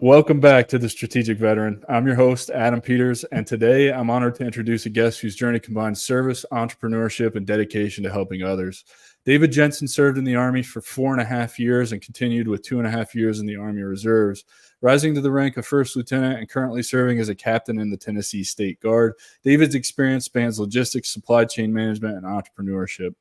Welcome back to the Strategic Veteran. I'm your host, Adam Peters, and today I'm honored to introduce a guest whose journey combines service, entrepreneurship, and dedication to helping others. David Jensen served in the Army for 4.5 years and continued with 2.5 years in the Army Reserves, rising to the rank of first lieutenant and currently serving as a captain in the Tennessee State Guard. David's experience spans logistics, supply chain management, and entrepreneurship.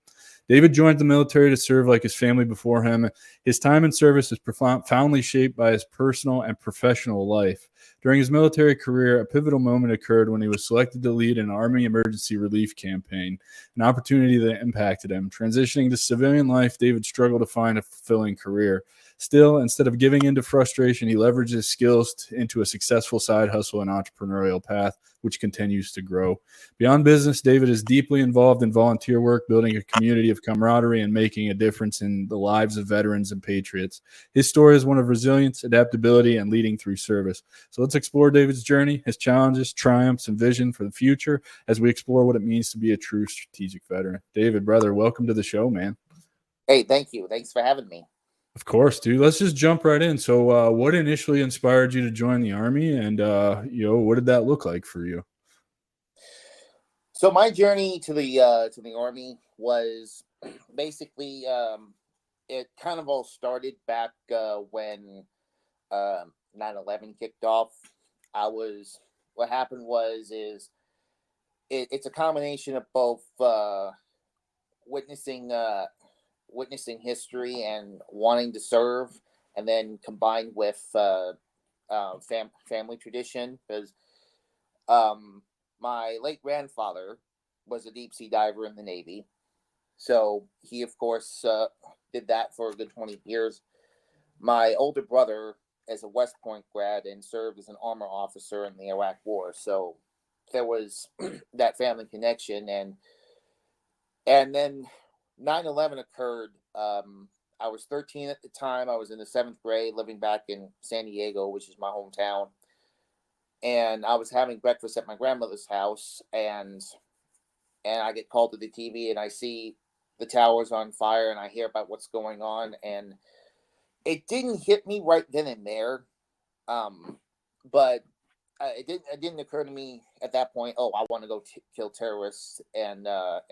David joined the military to serve like his family before him. His time in service is profoundly shaped by his personal and professional life. During his military career, a pivotal moment occurred when he was selected to lead an Army emergency relief campaign, an opportunity that impacted him. Transitioning to civilian life, David struggled to find a fulfilling career. Still, instead of giving into frustration, he leveraged his skills into a successful side hustle and entrepreneurial path, which continues to grow. Beyond business, David is deeply involved in volunteer work, building a community of camaraderie and making a difference in the lives of veterans and patriots. His story is one of resilience, adaptability, and leading through service. So let's explore David's journey, his challenges, triumphs, and vision for the future as we explore what it means to be a true strategic veteran. David, brother, welcome to the show, man. Hey, thank you. Thanks for having me. Of course, dude. Let's just jump right in. So what initially inspired you to join the Army, and what did that look like for you? So my journey to the Army was basically it kind of all started back when 9/11 kicked off. What happened was it's a combination of both witnessing history and wanting to serve, and then combined with family tradition, because my late grandfather was a deep sea diver in the Navy. So he, of course, did that for a good 20 years. My older brother is a West Point grad and served as an armor officer in the Iraq War. So there was that family connection. And then 9/11 occurred. I was 13 at the time. I was in the 7th grade, living back in San Diego, which is my hometown. And I was having breakfast at my grandmother's house, and I get called to the TV, and I see the towers on fire, and I hear about what's going on. And it didn't hit me right then and there, but it didn't occur to me at that point, oh, I want to go kill terrorists and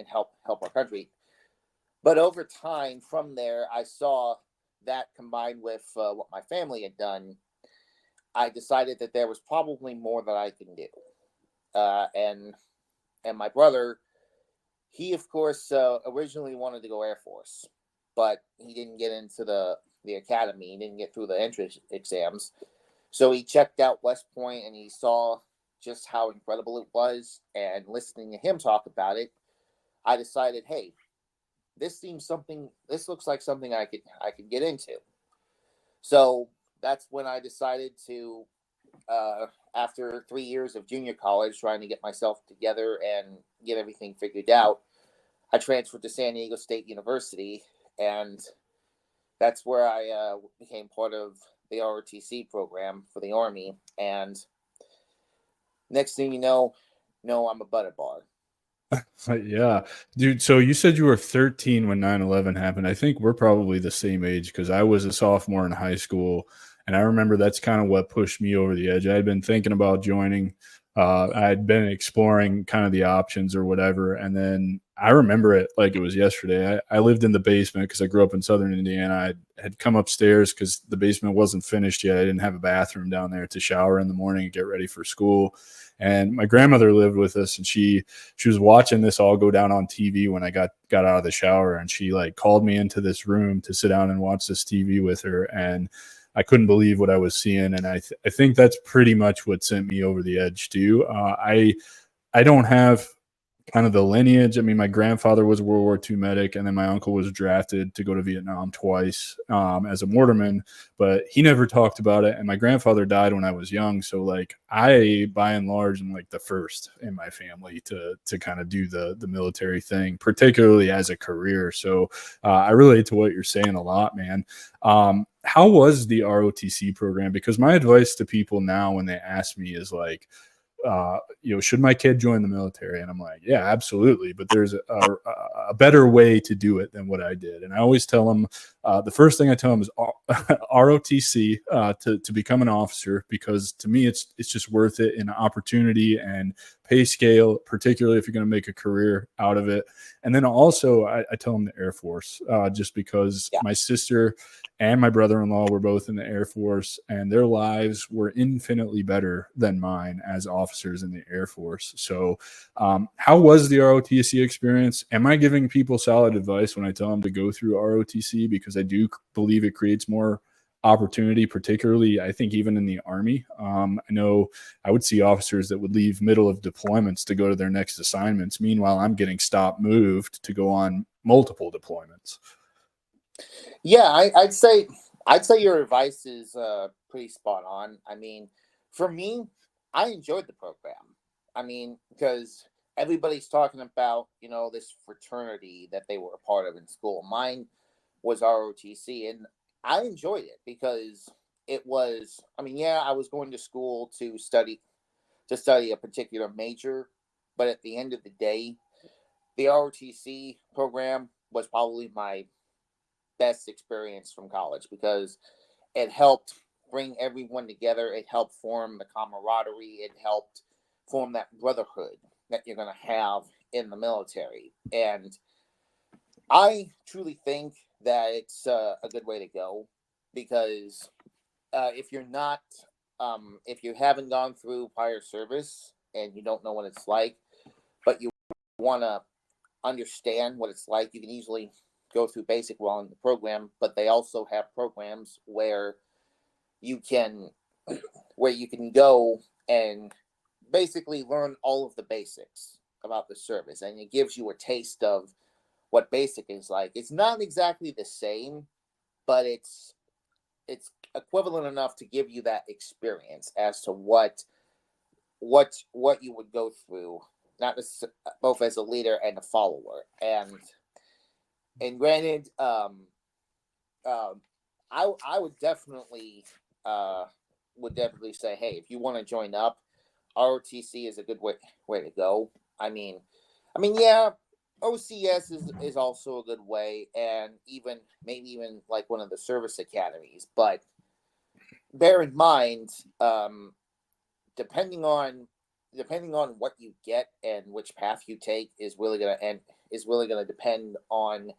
help our country. But over time, from there, I saw that combined with what my family had done, I decided that there was probably more that I can do. And my brother, he, of course, originally wanted to go Air Force, but he didn't get into the academy. He didn't get through the entrance exams. So he checked out West Point, and he saw just how incredible it was. And listening to him talk about it, I decided, hey, this looks like something I could get into. So that's when I decided to, after 3 years of junior college, trying to get myself together and get everything figured out, I transferred to San Diego State University, and that's where I became part of the ROTC program for the Army. And next thing you know, I'm a butt bar. Yeah, dude. So you said you were 13 when 9/11 happened. I think we're probably the same age because I was a sophomore in high school. And I remember that's kind of what pushed me over the edge. I had been thinking about joining. I had been exploring kind of the options or whatever. And then I remember it like it was yesterday. I lived in the basement because I grew up in Southern Indiana. I had come upstairs because the basement wasn't finished yet. I didn't have a bathroom down there to shower in the morning and get ready for school. And my grandmother lived with us, and she was watching this all go down on TV when I got out of the shower, and she like called me into this room to sit down and watch this TV with her. And I couldn't believe what I was seeing. And I think that's pretty much what sent me over the edge too. I don't have kind of the lineage. I mean, my grandfather was a World War II medic, and then my uncle was drafted to go to Vietnam twice as a mortarman, but he never talked about it. And my grandfather died when I was young. So like I, by and large, am like the first in my family to kind of do the military thing, particularly as a career. So I relate to what you're saying a lot, man. How was the ROTC program? Because my advice to people now when they ask me is like, should my kid join the military? And I'm like, yeah, absolutely. But there's a better way to do it than what I did. And I always tell them, the first thing I tell them is ROTC to become an officer, because to me, it's just worth it in opportunity and pay scale, particularly if you're going to make a career out of it. And then also I tell them the Air Force, just because my sister and my brother-in-law were both in the Air Force, and their lives were infinitely better than mine as officers in the Air Force. So how was the ROTC experience? Am I giving people solid advice when I tell them to go through ROTC? Because I do believe it creates more opportunity, particularly I think even in the Army. I know I would see officers that would leave middle of deployments to go to their next assignments. Meanwhile, I'm getting moved to go on multiple deployments. Yeah, I'd say your advice is pretty spot on. I mean, for me, I enjoyed the program. I mean, because everybody's talking about, this fraternity that they were a part of in school. Mine was ROTC, and I enjoyed it because it was, I mean, yeah, I was going to school to study a particular major, but at the end of the day, the ROTC program was probably my best experience from college, because it helped bring everyone together. It helped form the camaraderie. It helped form that brotherhood that you're going to have in the military. And I truly think that it's a good way to go, because if you're not, if you haven't gone through prior service and you don't know what it's like, but you want to understand what it's like, you can easily go through basic while in the program. But they also have programs where you can go and basically learn all of the basics about the service, and it gives you a taste of what basic is like. It's not exactly the same, but it's equivalent enough to give you that experience as to what you would go through, not both as a leader and a follower. And granted, I would definitely say, hey, if you want to join up, ROTC is a good way to go. I mean, yeah, OCS is also a good way, and maybe even like one of the service academies. But bear in mind, depending on what you get and which path you take is really going to depend on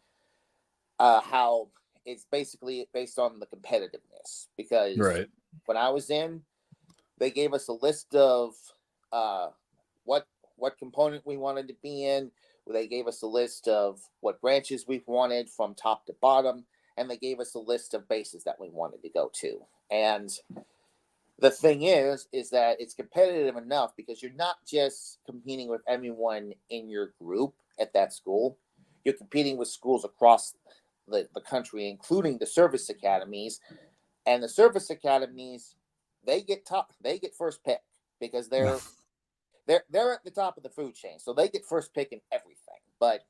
how it's basically based on the competitiveness. Because Right. when I was in, they gave us a list of what component we wanted to be in. They gave us a list of what branches we wanted from top to bottom, and they gave us a list of bases that we wanted to go to. And the thing is that it's competitive enough because you're not just competing with everyone in your group at that school. You're competing with schools across the country, including the service academies. And the service academies, they get first pick, because they're at the top of the food chain, so they get first pick in everything. But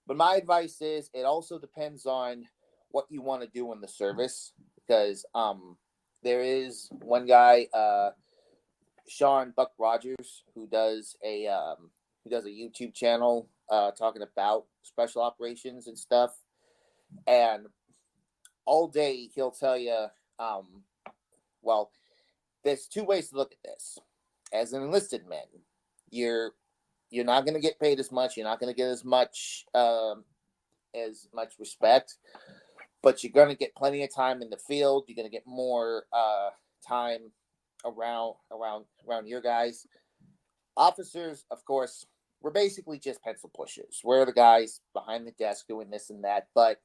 my advice is, it also depends on what you want to do in the service, because there is one guy, Sean Buck Rogers, who does a YouTube channel talking about special operations and stuff, and all day he'll tell you, well, there's two ways to look at this. As an enlisted man, you're not going to get paid as much. You're not going to get as much respect, but you're going to get plenty of time in the field. You're going to get more time around your guys. Officers, of course, we're basically just pencil pushers. We're the guys behind the desk doing this and that. But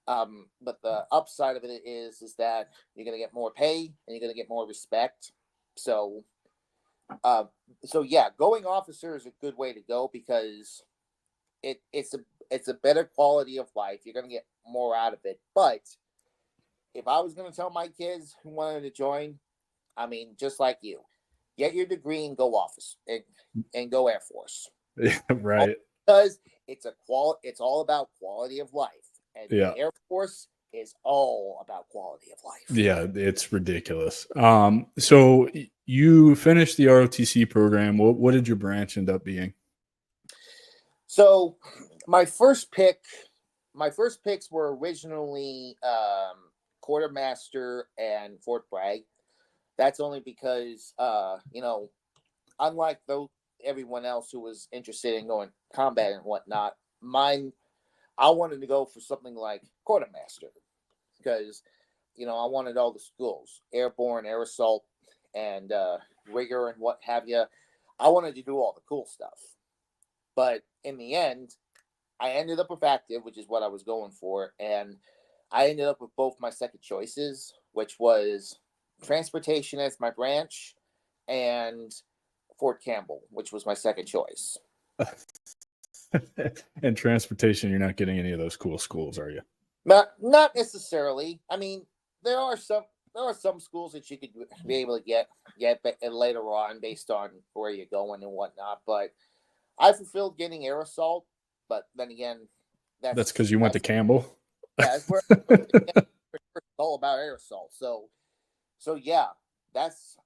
the upside of it is that you're going to get more pay and you're going to get more respect. So yeah, going officer is a good way to go, because it's a better quality of life. You're going to get more out of it. But if I was going to tell my kids who wanted to join, I mean, just like you, get your degree and go office and go Air Force. Yeah, right. Because it's all about quality of life. And Yeah. the Air Force is all about quality of life. Yeah, it's ridiculous. So you finished the ROTC program. What did your branch end up being? So my first picks were originally quartermaster and Fort Bragg. That's only because unlike everyone else who was interested in going combat and whatnot, I wanted to go for something like quartermaster because I wanted all the schools, airborne, air assault, and rigor and what have you. I wanted to do all the cool stuff. But in the end, I ended up with active, which is what I was going for. And I ended up with both my second choices, which was transportation as my branch and Fort Campbell, which was my second choice. And transportation, you're not getting any of those cool schools, are you? Not necessarily. I mean, there are some schools that you could be able to get later on based on where you're going and whatnot. But I fulfilled getting air assault. But then again, that's because you went to Campbell. Yeah, that's where it's all about air assault. So yeah,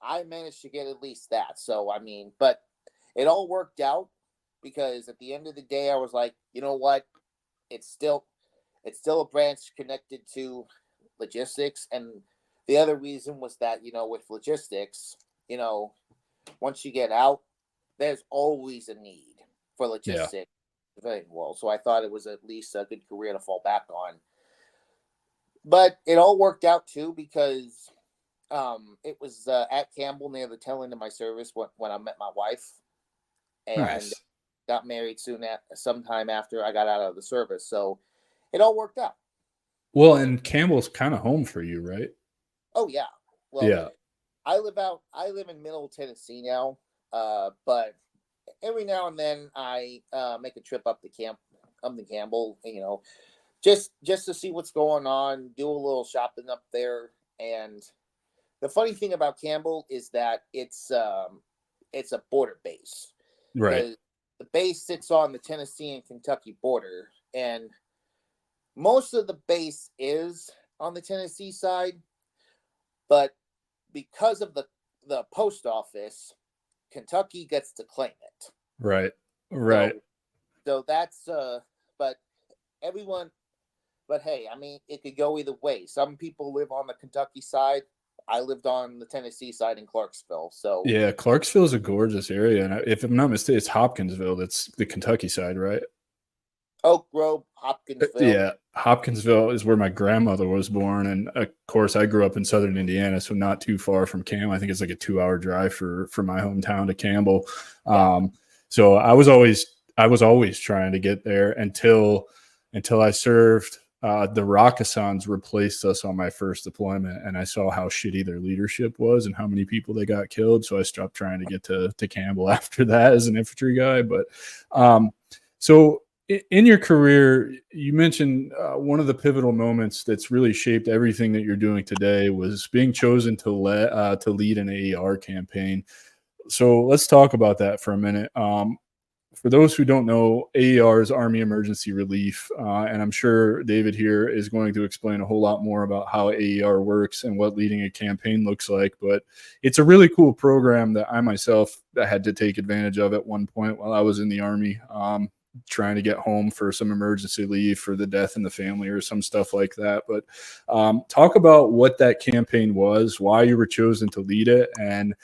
I managed to get at least that. So I mean, but it all worked out because at the end of the day, I was like, you know what, it's still a branch connected to logistics, and the other reason was that with logistics, once you get out, there's always a need for logistics. Yeah. Very well, so I thought it was at least a good career to fall back on. But it all worked out too because it was at Campbell near the tail end of my service when I met my wife, and nice. Got married sometime after I got out of the service. So it all worked out. Well, and Campbell's kind of home for you, right? Oh yeah. Well, yeah. I live in Middle Tennessee now, but every now and then I make a trip up to Campbell, just to see what's going on, do a little shopping up there. And the funny thing about Campbell is that it's a border base. Right. The base sits on the Tennessee and Kentucky border, and most of the base is on the Tennessee side, but because of the post office, Kentucky gets to claim it. Right. So that's but hey, I mean, it could go either way. Some people live on the Kentucky side. I lived on the Tennessee side in Clarksville. So yeah, Clarksville is a gorgeous area, and if I'm not mistaken, it's Hopkinsville. That's the Kentucky side, right? Oak Grove, Hopkinsville. Yeah, Hopkinsville is where my grandmother was born, and of course, I grew up in southern Indiana, so not too far from Campbell. I think it's like a 2-hour drive for my hometown to Campbell. So I was always trying to get there until I served. The Rakasans replaced us on my first deployment, and I saw how shitty their leadership was and how many people they got killed. So I stopped trying to get to Campbell after that as an infantry guy. But so in your career, you mentioned one of the pivotal moments that's really shaped everything that you're doing today was being chosen to lead an AER campaign. So let's talk about that for a minute. For those who don't know, AER is Army Emergency Relief, and I'm sure David here is going to explain a whole lot more about how AER works and what leading a campaign looks like. But it's a really cool program that I myself had to take advantage of at one point while I was in the Army, trying to get home for some emergency leave for the death in the family or some stuff like that. But talk about what that campaign was, why you were chosen to lead it, and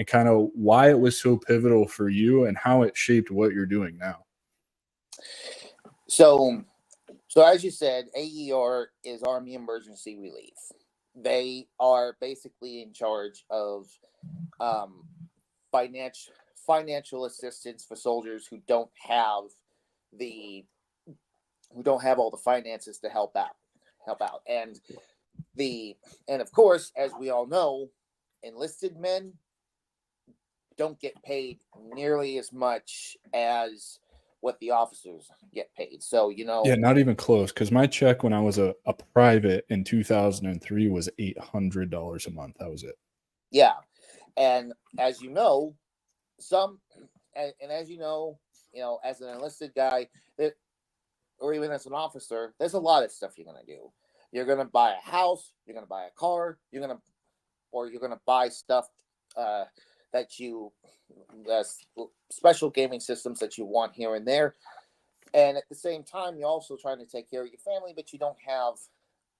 kind of why it was so pivotal for you and how it shaped what you're doing now. So as you said, AER is Army Emergency Relief. They are basically in charge of financial assistance for soldiers who don't have all the finances to help out. And of course, as we all know, enlisted men don't get paid nearly as much as what the officers get paid. So, yeah, not even close. Because my check when I was a private in 2003 was $800 a month. That was it. Yeah. And as you know, as as an enlisted guy, or even as an officer, there's a lot of stuff you're going to do. You're going to buy a house, you're going to buy a car, you're going to buy stuff that you special gaming systems that you want here and there. And at the same time, you're also trying to take care of your family, but you don't have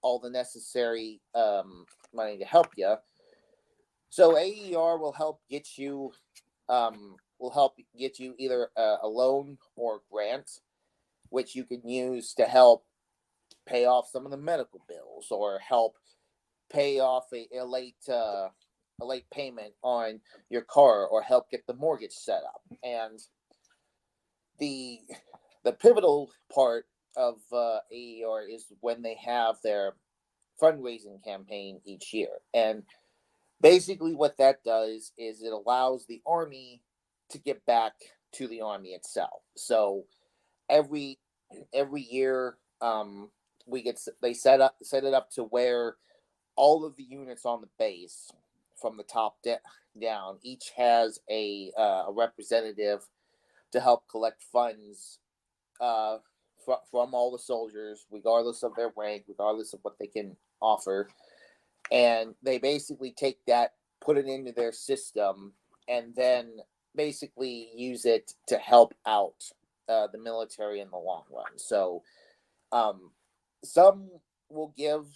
all the necessary money to help you. So AER will help get you either a loan or a grant, which you can use to help pay off some of the medical bills or help pay off a late payment on your car or help get the mortgage set up. And the pivotal part of AER is when they have their fundraising campaign each year. And basically what that does is it allows the Army to get back to the Army itself. So every year they set it up to where all of the units on the base from the top down each has a representative to help collect funds from all the soldiers, regardless of their rank, regardless of what they can offer. And they basically take that, put it into their system, and then basically use it to help out the military in the long run. So some will give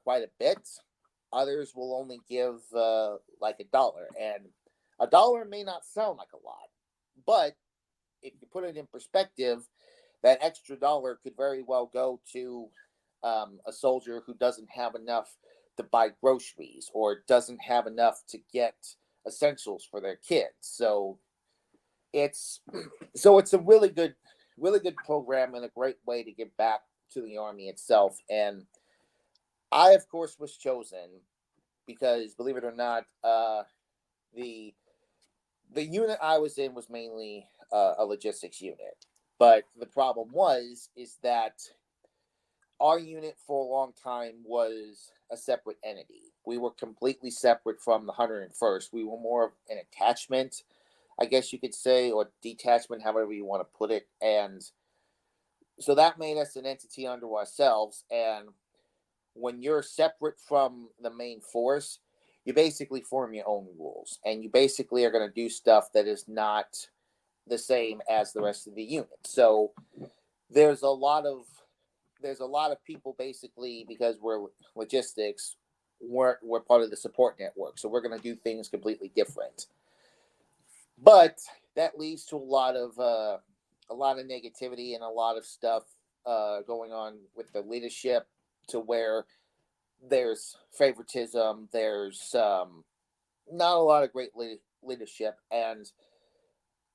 quite a bit. Others will only give like $1. And $1 may not sound like a lot, but if you put it in perspective, that extra $1 could very well go to a soldier who doesn't have enough to buy groceries or doesn't have enough to get essentials for their kids. So it's a really good program and a great way to get back to the Army itself. And I, of course, was chosen because, believe it or not, the unit I was in was mainly a logistics unit. But the problem is that our unit for a long time was a separate entity. We were completely separate from the 101st. We were more of an attachment, I guess you could say, or detachment, however you want to put it. And so that made us an entity unto ourselves. And when you're separate from the main force, you basically form your own rules. And you basically are going to do stuff that is not the same as the rest of the unit. So there's a lot of people, basically, because we're logistics, we're part of the support network. So we're going to do things completely different. But that leads to a lot of negativity and a lot of stuff going on with the leadership, to where there's favoritism, there's not a lot of great leadership. And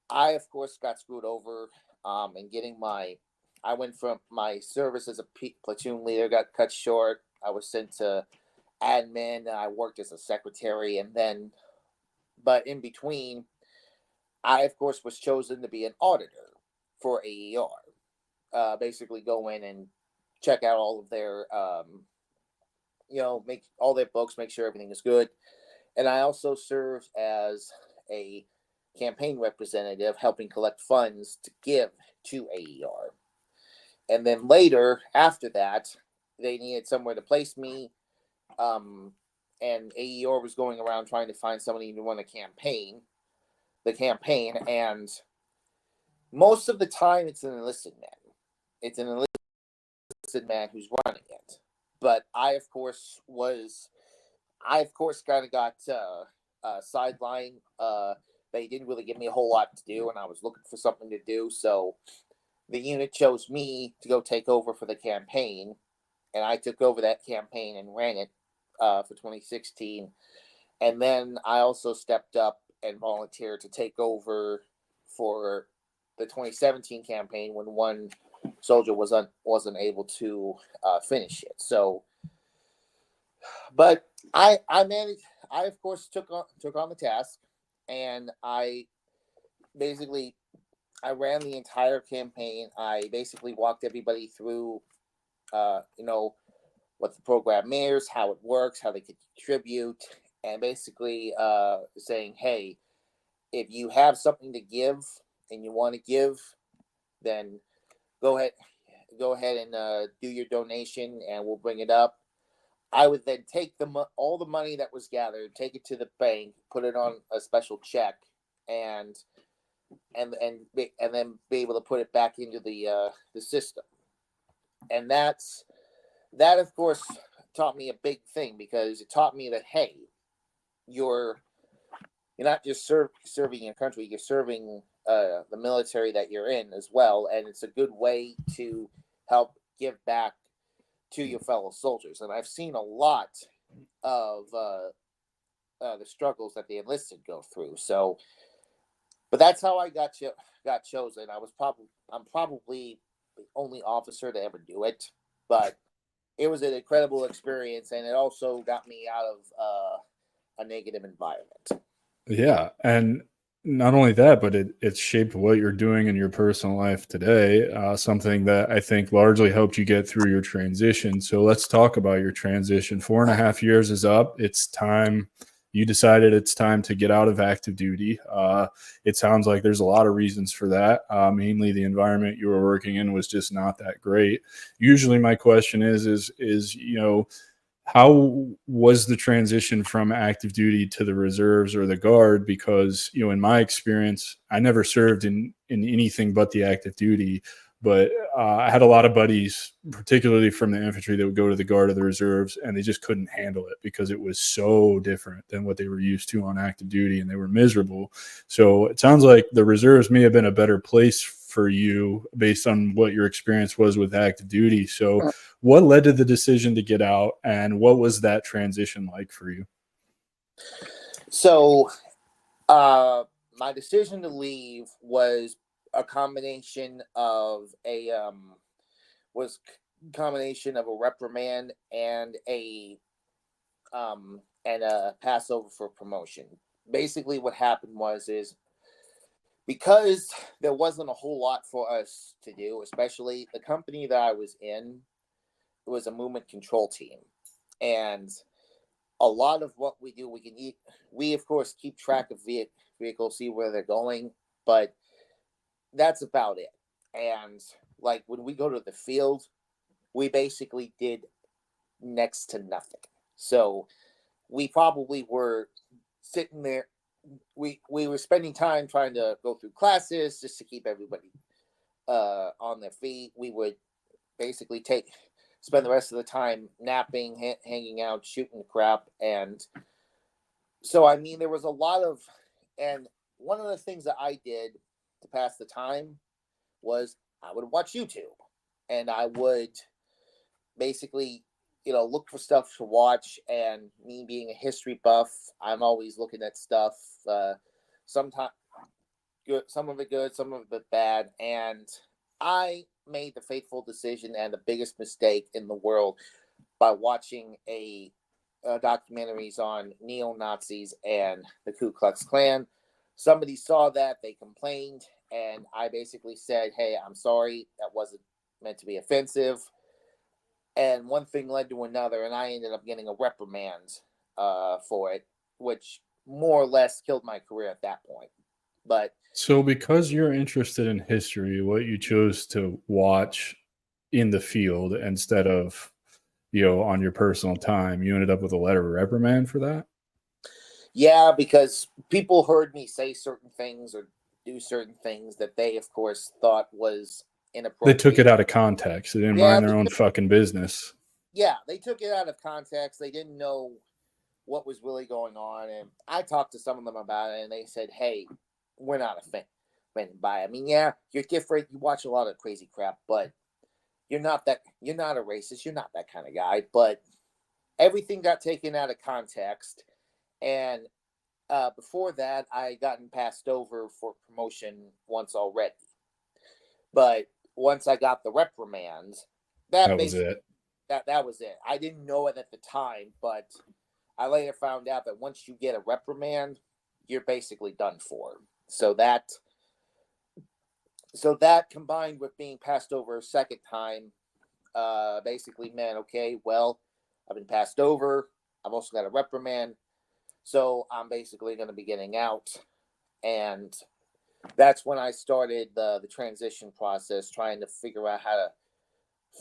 I, of course, got screwed over in getting I went from my service as a platoon leader, got cut short. I was sent to admin. I worked as a secretary, but in between, I, of course, was chosen to be an auditor for AER. Basically go in and check out all of their, make all their books, make sure everything is good. And I also served as a campaign representative, helping collect funds to give to AER. And then later, after that, they needed somewhere to place me. And AER was going around trying to find somebody to run the campaign. And most of the time, it's an enlisted man. It's an enlisted man who's running it. But I, of course, kind of got sidelined. They didn't really give me a whole lot to do, and I was looking for something to do. So the unit chose me to go take over for the campaign, and I took over that campaign and ran it for 2016. And then I also stepped up and volunteered to take over for the 2017 campaign when one soldier wasn't able to finish it. So, but I managed. I, of course, took on the task, and I ran the entire campaign. I basically walked everybody through, what the program is, how it works, how they could contribute, and basically saying, hey, if you have something to give and you want to give, then go ahead and do your donation, and we'll bring it up. I would then take all the money that was gathered, take it to the bank, put it on a special check, and then be able to put it back into the system. And that of course taught me a big thing, because it taught me that, hey, you're not just serving your country, you're serving the military that you're in as well, and it's a good way to help give back to your fellow soldiers. And I've seen a lot of the struggles that the enlisted go through. So, but that's how I got chosen. I'm probably the only officer to ever do it, but it was an incredible experience, and it also got me out of a negative environment. Yeah. And not only that, but it shaped what you're doing in your personal life today, something that I think largely helped you get through your transition. So let's talk about your transition. 4.5 years is up. It's time. You decided it's time to get out of active duty. It sounds like there's a lot of reasons for that. Mainly the environment you were working in was just not that great. Usually my question is, how was the transition from active duty to the reserves or the guard? Because, in my experience, I never served in anything but the active duty, but I had a lot of buddies, particularly from the infantry, that would go to the guard or the reserves, and they just couldn't handle it because it was so different than what they were used to on active duty, and they were miserable. So it sounds like the reserves may have been a better place for you based on what your experience was with active duty. So what led to the decision to get out, and what was that transition like for you? So, my decision to leave was a combination of a reprimand and a passover for promotion. Basically, what happened is because there wasn't a whole lot for us to do, especially the company that I was in, it was a movement control team, and a lot of what we do, we of course keep track of vehicles, see where they're going, but that's about it. And like when we go to the field, we basically did next to nothing. So we probably were sitting there. We were spending time trying to go through classes just to keep everybody on their feet. We would basically spend the rest of the time napping, hanging out, shooting crap. And so, I mean, there was a lot of, and one of the things that I did to pass the time was I would watch YouTube, and I would basically, look for stuff to watch. And me being a history buff, I'm always looking at stuff, sometimes good, some of it good, some of it bad. And I made the fateful decision and the biggest mistake in the world by watching documentaries on neo-Nazis and the Ku Klux Klan. Somebody saw that, they complained, and I basically said, hey, I'm sorry, that wasn't meant to be offensive. And one thing led to another, and I ended up getting a reprimand for it, which more or less killed my career at that point. But so because you're interested in history, what you chose to watch in the field instead of, on your personal time, you ended up with a letter of reprimand for that? Yeah, because people heard me say certain things or do certain things that they, of course, thought was inappropriate. They took it out of context. They didn't mind their own fucking business. Yeah, they took it out of context. They didn't know what was really going on. And I talked to some of them about it, and they said, hey, we're not offended by it. I mean, yeah, you're different. You watch a lot of crazy crap, but you're not a racist. You're not that kind of guy. But everything got taken out of context. And before that, I had gotten passed over for promotion once already. But once I got the reprimand, that was it. That was it. I didn't know it at the time, but I later found out that once you get a reprimand, you're basically done for. So that combined with being passed over a second time, basically meant, okay, well, I've been passed over. I've also got a reprimand. So I'm basically going to be getting out. And that's when I started the transition process, trying to figure out how to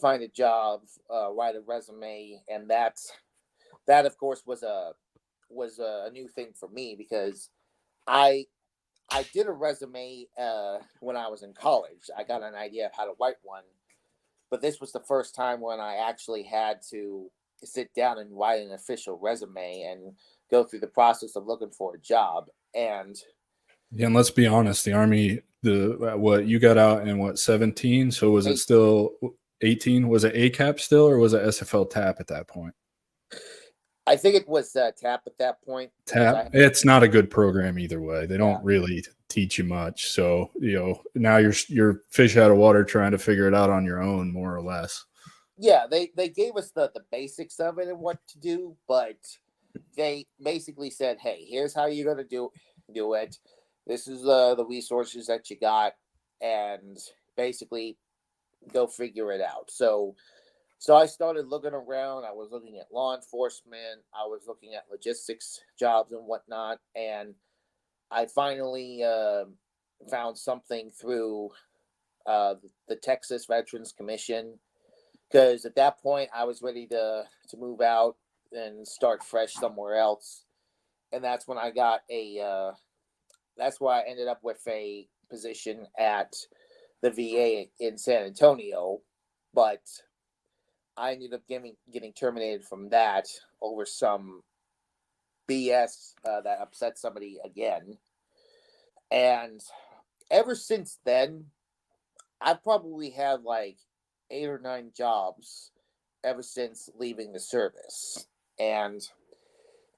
find a job, write a resume. And that's that of course was a new thing for me, because I did a resume when I was in college. I got an idea of how to write one, but this was the first time when I actually had to sit down and write an official resume and go through the process of looking for a job. And Yeah, and let's be honest, the Army, what you got out in what, 17? So was it still 18? Was it ACAP still, or was it SFL TAP at that point? I think it was TAP at that point. TAP, it's not a good program either way. They don't really teach you much. So, now you're fish out of water trying to figure it out on your own, more or less. Yeah, they gave us the basics of it and what to do, but they basically said, hey, here's how you're going to do it. This is the resources that you got, and basically go figure it out. So I started looking around. I was looking at law enforcement. I was looking at logistics jobs and whatnot. And I finally found something through the Texas Veterans Commission, because at that point I was ready to move out and start fresh somewhere else. And that's when I got that's why I ended up with a position at the VA in San Antonio. But I ended up getting terminated from that over some BS that upset somebody again. And ever since then, I've probably had like 8 or 9 jobs ever since leaving the service. And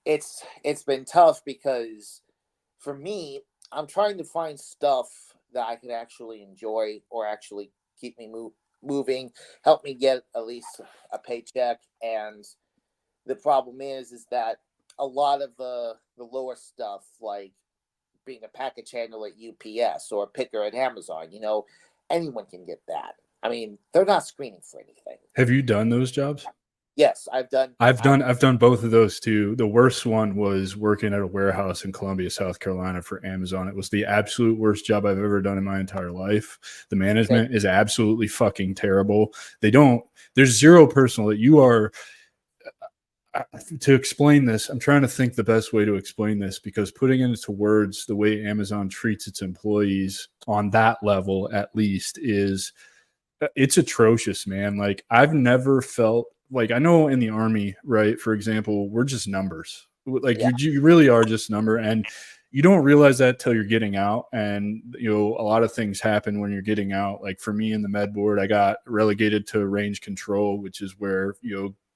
it's been tough, because for me, I'm trying to find stuff that I can actually enjoy, or actually keep me moving, help me get at least a paycheck. And the problem is that a lot of the lower stuff, like being a package handler at UPS or a picker at Amazon, anyone can get that. I mean, they're not screening for anything. Have you done those jobs? Yes, I've done both of those too. The worst one was working at a warehouse in Columbia, South Carolina for Amazon. It was the absolute worst job I've ever done in my entire life. The management is absolutely fucking terrible. There's zero personal that you are. To explain this, I'm trying to think the best way to explain this, because putting it into words, the way Amazon treats its employees on that level, at least, it's atrocious, man. Like, I've never felt like, I know in the Army, right, for example, we're just numbers. Like, you really are just number, and you don't realize that till you're getting out. And a lot of things happen when you're getting out. Like for me in the med board, I got relegated to range control, which is where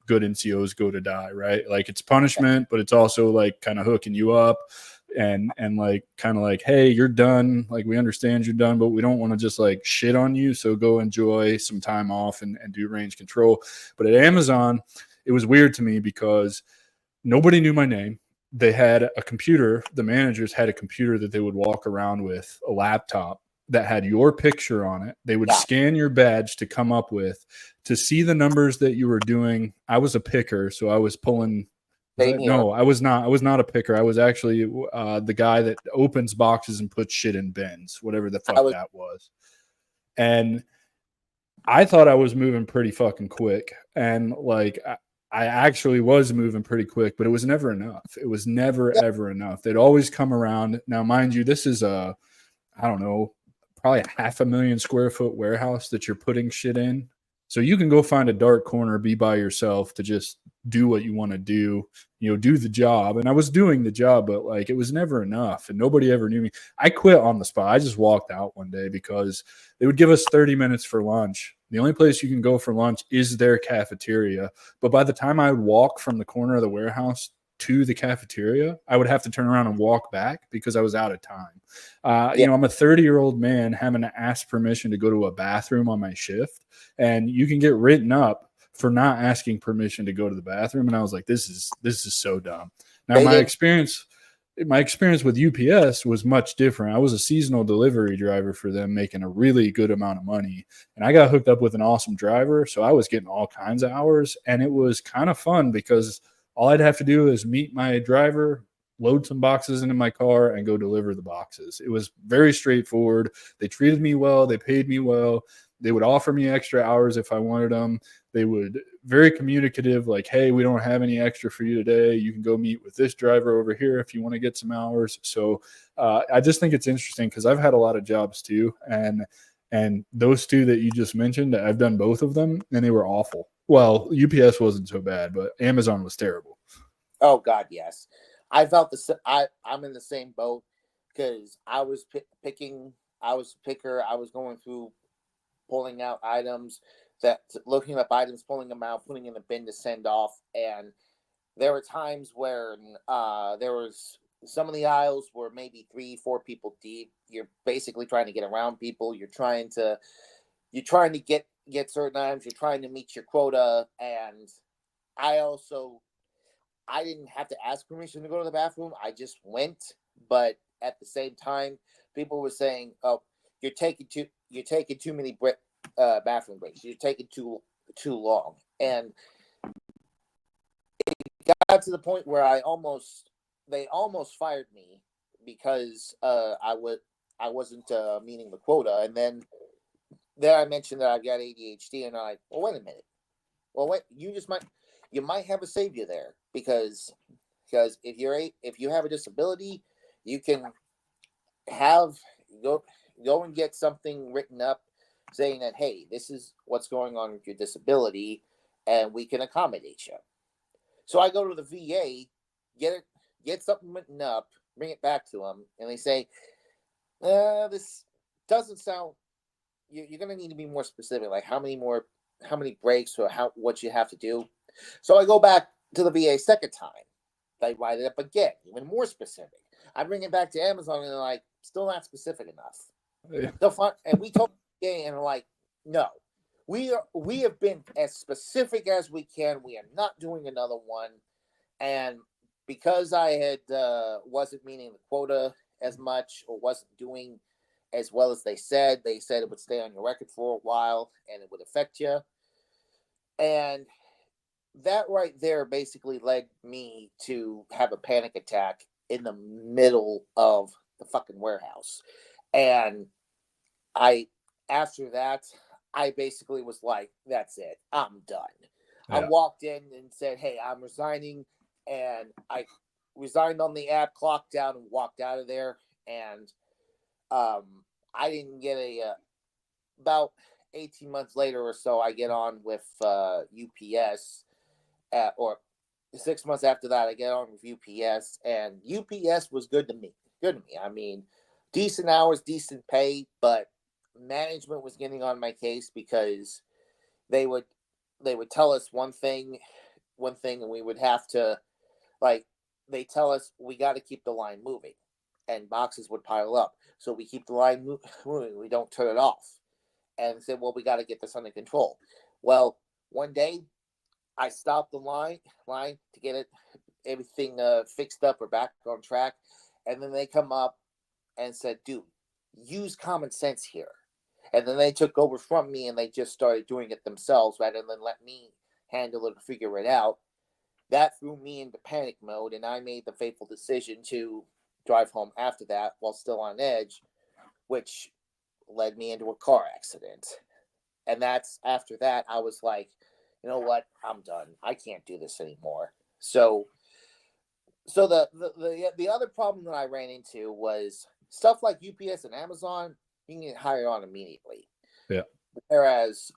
good NCOs go to die, right? Like, it's punishment, but it's also like kind of hooking you up and like kind of like, hey, you're done. Like, we understand you're done, but we don't want to just like shit on you. So go enjoy some time off and do range control. But at Amazon, it was weird to me because nobody knew my name. They had a computer. The managers had a computer that they would walk around with, a laptop that had your picture on it. They would scan your badge to come up with, to see the numbers that you were doing. I was a picker, so I was pulling. No, I was not. I was not a picker. I was actually the guy that opens boxes and puts shit in bins, whatever the fuck that was. And I thought I was moving pretty fucking quick. And like, I actually was moving pretty quick, but it was never enough. It was never, ever enough. They'd always come around. Now, mind you, this is I don't know, probably a 500,000 square foot warehouse that you're putting shit in. So you can go find a dark corner, be by yourself to just do what you want to do, do the job. And I was doing the job, but like, it was never enough and nobody ever knew me. I quit on the spot. I just walked out one day because they would give us 30 minutes for lunch. The only place you can go for lunch is their cafeteria. But by the time I would walk from the corner of the warehouse to the cafeteria, I would have to turn around and walk back because I was out of time. I'm a 30-year-old man having to ask permission to go to a bathroom on my shift, and you can get written up for not asking permission to go to the bathroom. And I was like, this is so dumb. Now, my experience with UPS was much different. I was a seasonal delivery driver for them, making a really good amount of money. And I got hooked up with an awesome driver. So I was getting all kinds of hours, and it was kind of fun because all I'd have to do is meet my driver, load some boxes into my car, and go deliver the boxes. It was very straightforward. They treated me well. They paid me well. they would offer me extra hours if I wanted them. They would very communicative, like, hey, we don't have any extra for you today. You can go meet with this driver over here if you want to get some hours. So I just think it's interesting because I've had a lot of jobs too. And those two that you just mentioned, I've done both of them and they were awful. Well, UPS wasn't so bad, but Amazon was terrible. Oh God, yes. I felt I'm in the same boat because I was picking. I was a picker. I was going through pulling out items, looking up items, pulling them out, putting in the bin to send off. And there were times where there was some of the aisles were maybe 3-4 people deep. You're basically trying to get around people. You're trying to get certain items. You're trying to meet your quota. And I didn't have to ask permission to go to the bathroom. I just went. But at the same time, people were saying, "Oh, you're taking too many bathroom breaks. You're taking too long." And it got to the point where they almost fired me because I wasn't meeting the quota. And then I mentioned that I've got ADHD, and I'm like, well, wait a minute. Well, wait, you might have a savior there because if you have a disability, you can go and get something written up saying that, hey, this is what's going on with your disability, and we can accommodate you. So I go to the VA, get something written up, bring it back to them, and they say, this doesn't sound. You're going to need to be more specific, like how many breaks or what you have to do. So I go back to the VA second time. They write it up again, even more specific. I bring it back to Amazon, and they're like, still not specific enough. Yeah. And we told the VA, and they're like, no, we have been as specific as we can. We are not doing another one. And because I had wasn't meeting the quota as much or wasn't doing as well as they said it would stay on your record for a while and it would affect you. And that right there basically led me to have a panic attack in the middle of the fucking warehouse. And after that, I basically was like, that's it. I'm done. Yeah. I walked in and said, hey, I'm resigning. And I resigned on the app, clocked out, and walked out of there. And I didn't get about 18 months later or so, I get on with UPS, or 6 months after that, I get on with UPS, and UPS was good to me. I mean, decent hours, decent pay, but management was getting on my case because they would tell us one thing, and we would have to, like, they tell us we got to keep the line moving, and boxes would pile up. So we keep the line moving. We don't turn it off. And said, well, we got to get this under control. Well, one day I stopped the line to get everything fixed up or back on track. And then they come up and said, dude, use common sense here. And then they took over from me and they just started doing it themselves rather than let me handle it and figure it out. That threw me into panic mode, and I made the fateful decision to drive home after that while still on edge, which led me into a car accident. And after that, I was like, you know what? I'm done. I can't do this anymore. So the other problem that I ran into was stuff like UPS and Amazon, you can get hired on immediately. Yeah. Whereas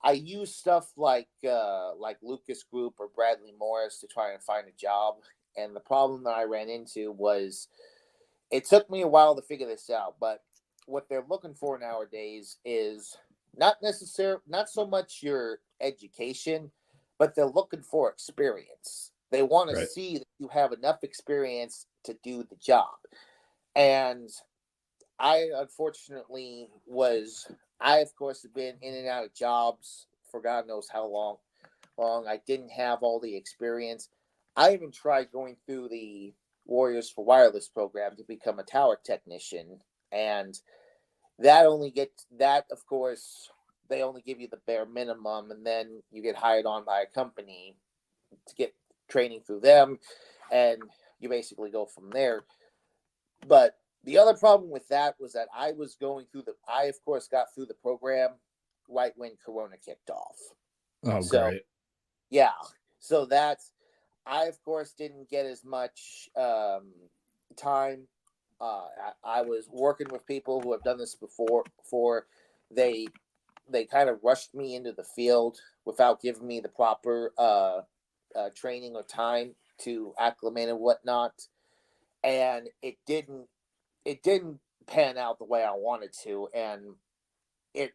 I use stuff like Lucas Group or Bradley Morris to try and find a job. And the problem that I ran into was it took me a while to figure this out, but what they're looking for nowadays is not so much your education, but they're looking for experience. They want to see that you have enough experience to do the job. And I unfortunately I of course have been in and out of jobs for God knows how long. I didn't have all the experience. I even tried going through the Warriors for Wireless program to become a tower technician, and that of course they only give you the bare minimum, and then you get hired on by a company to get training through them, and you basically go from there. But the other problem with that was that I of course got through the program, right when Corona kicked off. Oh, So, great. yeah. So I, of course, didn't get as much time. I was working with people who have done this before. They kind of rushed me into the field without giving me the proper training or time to acclimate and whatnot, and it didn't pan out the way I wanted to, and it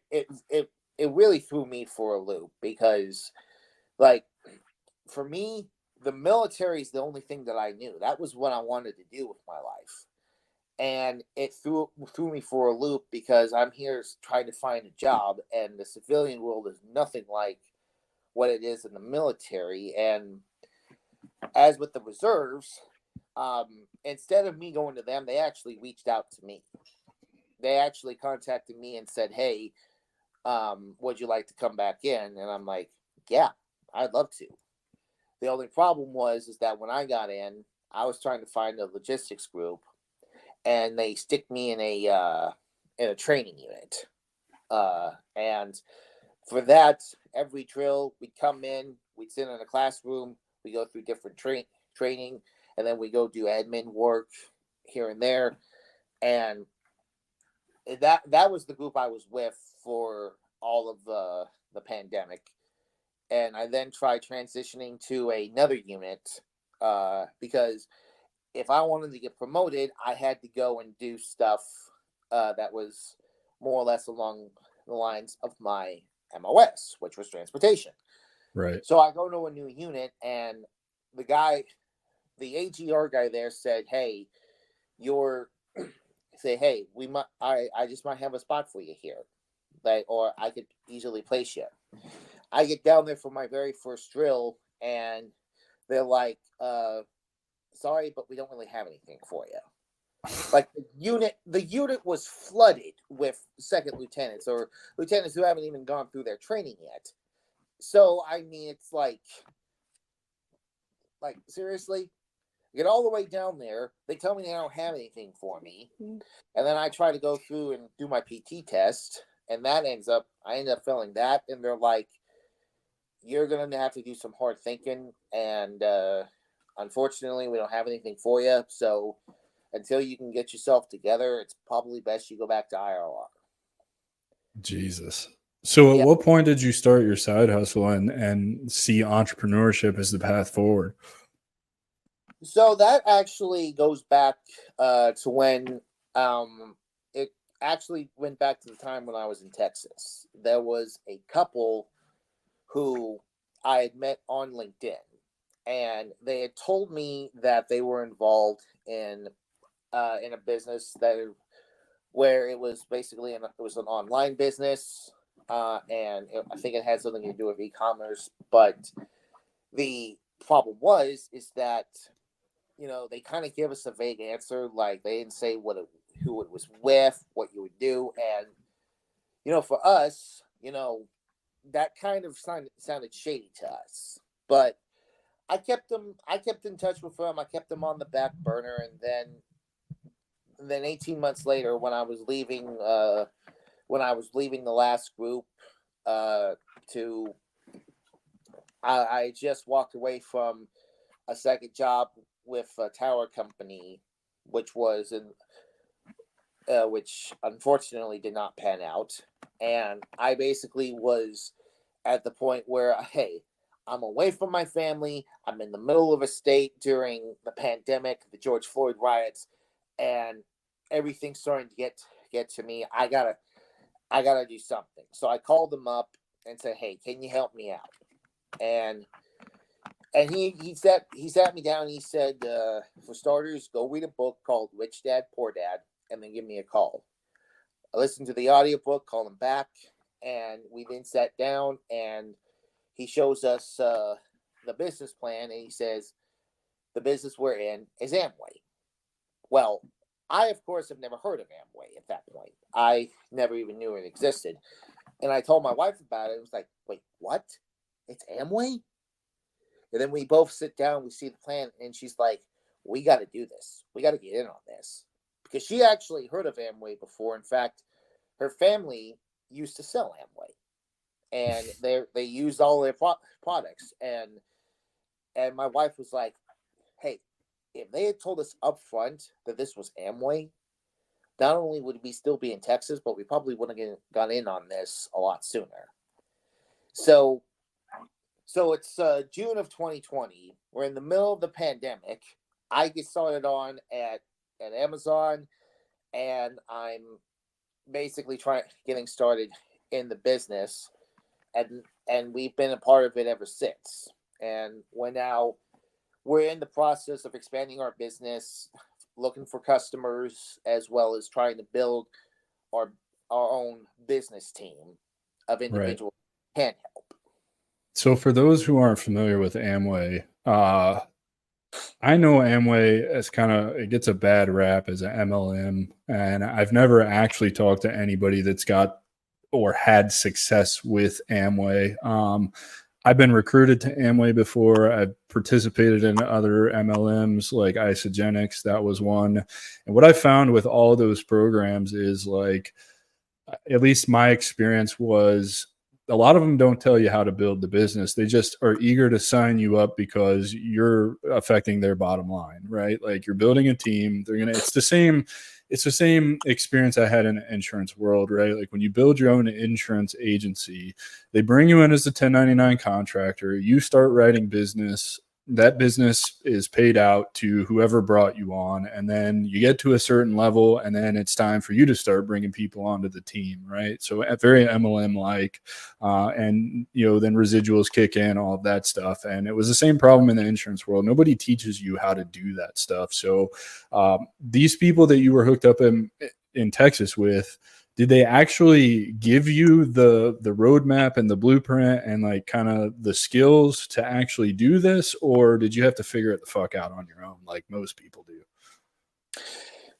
really threw me for a loop because, like, for me, the military is the only thing that I knew. That was what I wanted to do with my life. And it threw me for a loop because I'm here trying to find a job, and the civilian world is nothing like what it is in the military. And as with the reserves, instead of me going to them, they actually reached out to me. They actually contacted me and said, "Hey, would you like to come back in?" And I'm like, "Yeah, I'd love to." The only problem is that when I got in, I was trying to find a logistics group, and they stick me in a training unit. And for that, every drill, we'd come in, we'd sit in a classroom, we go through different training, and then we go do admin work here and there. And that was the group I was with for all of the pandemic. And I then tried transitioning to another unit because if I wanted to get promoted, I had to go and do stuff that was more or less along the lines of my MOS, which was transportation. Right. So I go to a new unit, and the AGR guy there said, "Hey, I just might have a spot for you here, or I could easily place you." I get down there for my very first drill, and they're like, "Sorry, but we don't really have anything for you." Like the unit was flooded with second lieutenants or lieutenants who haven't even gone through their training yet. So I mean, it's like seriously, get all the way down there. They tell me they don't have anything for me, and then I try to go through and do my PT test, and I end up failing that, and they're like, "You're gonna have to do some hard thinking, and unfortunately, we don't have anything for you. So until you can get yourself together, it's probably best you go back to IRR." Jesus. So at Yeah. what point did you start your side hustle and see entrepreneurship as the path forward? So that actually goes back to when it actually went back to the time when I was in Texas. There was a couple who I had met on LinkedIn, and they had told me that they were involved in a business where it was basically it was an online business, and I think it had something to do with e-commerce. But the problem is that they kind of give us a vague answer, like they didn't say who it was with, what you would do, and for us, that kind of sounded shady to us. But I kept in touch with them. I kept them on the back burner, and then 18 months later, when I was leaving the last group, to I just walked away from a second job with a tower company, which which unfortunately did not pan out, and I basically was at the point where, hey, I'm away from my family. I'm in the middle of a state during the pandemic, the George Floyd riots, and everything's starting to get to me. I gotta do something. So I called them up and said, "Hey, can you help me out?" And he sat me down. And he said, "For starters, go read a book called Rich Dad Poor Dad, and then give me a call." I listened to the audiobook, called him back, and we then sat down, and he shows us the business plan, and he says, "The business we're in is Amway." Well, I, of course, have never heard of Amway at that point. I never even knew it existed. And I told my wife about it. It was like, "Wait, what? It's Amway?" And then we both sit down, we see the plan, and she's like, "We got to do this. We got to get in on this." Because she actually heard of Amway before. In fact, her family used to sell Amway. and they used all their products, and my wife was like, "Hey, if they had told us up front that this was Amway, not only would we still be in Texas, but we probably wouldn't have gone in on this a lot sooner." So it's June of 2020. We're in the middle of the pandemic. I get started on at Amazon, and I'm basically getting started in the business, and we've been a part of it ever since. And we're in the process of expanding our business, looking for customers, as well as trying to build our own business team of individuals who can help. So for those who aren't familiar with Amway, I know Amway as it gets a bad rap as an MLM, and I've never actually talked to anybody that's got or had success with Amway. I've been recruited to Amway before. I've participated in other MLMs like Isogenics. That was one. And what I found with all those programs is, like, at least my experience was, a lot of them don't tell you how to build the business. They just are eager to sign you up because you're affecting their bottom line, right? Like, you're building a team. It's the same experience I had in the insurance world, right? Like, when you build your own insurance agency, they bring you in as a 1099 contractor. You start writing business. That business is paid out to whoever brought you on, and then you get to a certain level, and then it's time for you to start bringing people onto the team, right? So very MLM like, and then residuals kick in, all of that stuff. And it was the same problem in the insurance world. Nobody teaches you how to do that stuff. So these people that you were hooked up in Texas with, did they actually give you the roadmap and the blueprint and, like, kind of the skills to actually do this, or did you have to figure it the fuck out on your own like most people do?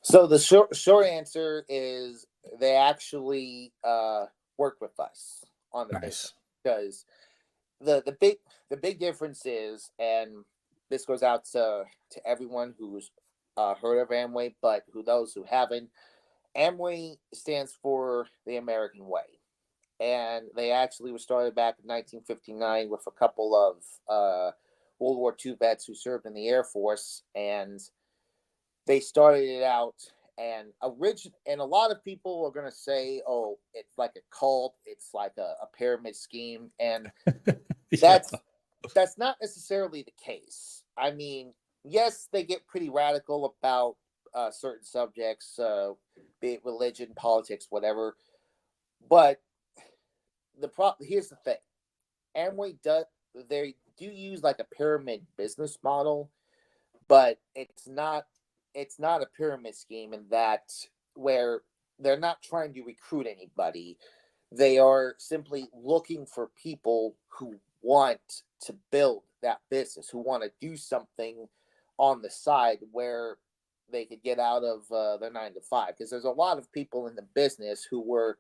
So the short answer is they actually worked with us on the business, because the big difference is, and this goes out to everyone who's heard of Amway, but those who haven't, Amway stands for the American way, and they actually were started back in 1959 with a couple of World War II vets who served in the Air Force, and they started it out. And a lot of people are going to say, "Oh, it's like a cult, it's like a pyramid scheme," and that's not necessarily the case. I mean, yes, they get pretty radical about certain subjects, be it religion, politics, whatever. But here's the thing: Amway they do use like a pyramid business model, but it's not a pyramid scheme in that, where they're not trying to recruit anybody. They are simply looking for people who want to build that business, who want to do something on the side where they could get out of their 9 to 5. Because there's a lot of people in the business who were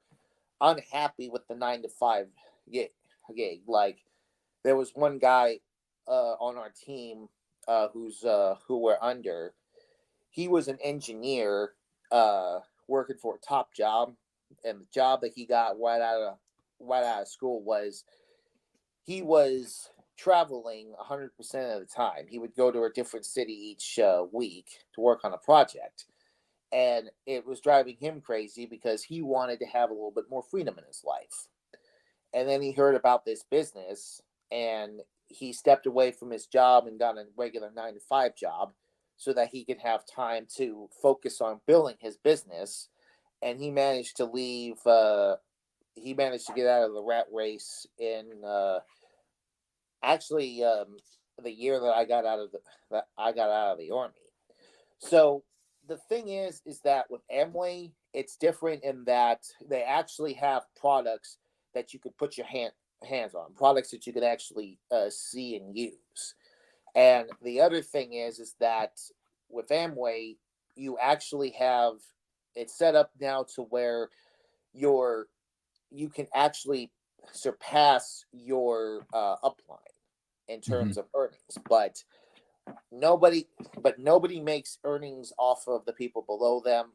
unhappy with the 9 to 5 gig. Like, there was one guy on our team who we're under. He was an engineer working for a top job, and the job that he got right out of school was, he was traveling 100% of the time. He would go to a different city each week to work on a project, and it was driving him crazy because he wanted to have a little bit more freedom in his life. And then he heard about this business, and he stepped away from his job and got a regular 9 to 5 job so that he could have time to focus on building his business. And he managed to leave. He managed to get out of the rat race in the year that I got out of the Army. So the thing is that with Amway, it's different in that they actually have products that you could put your hands on, products that you could actually see and use. And the other thing is that with Amway, you actually have it set up now to where you can actually surpass your upline in terms of earnings, but nobody makes earnings off of the people below them.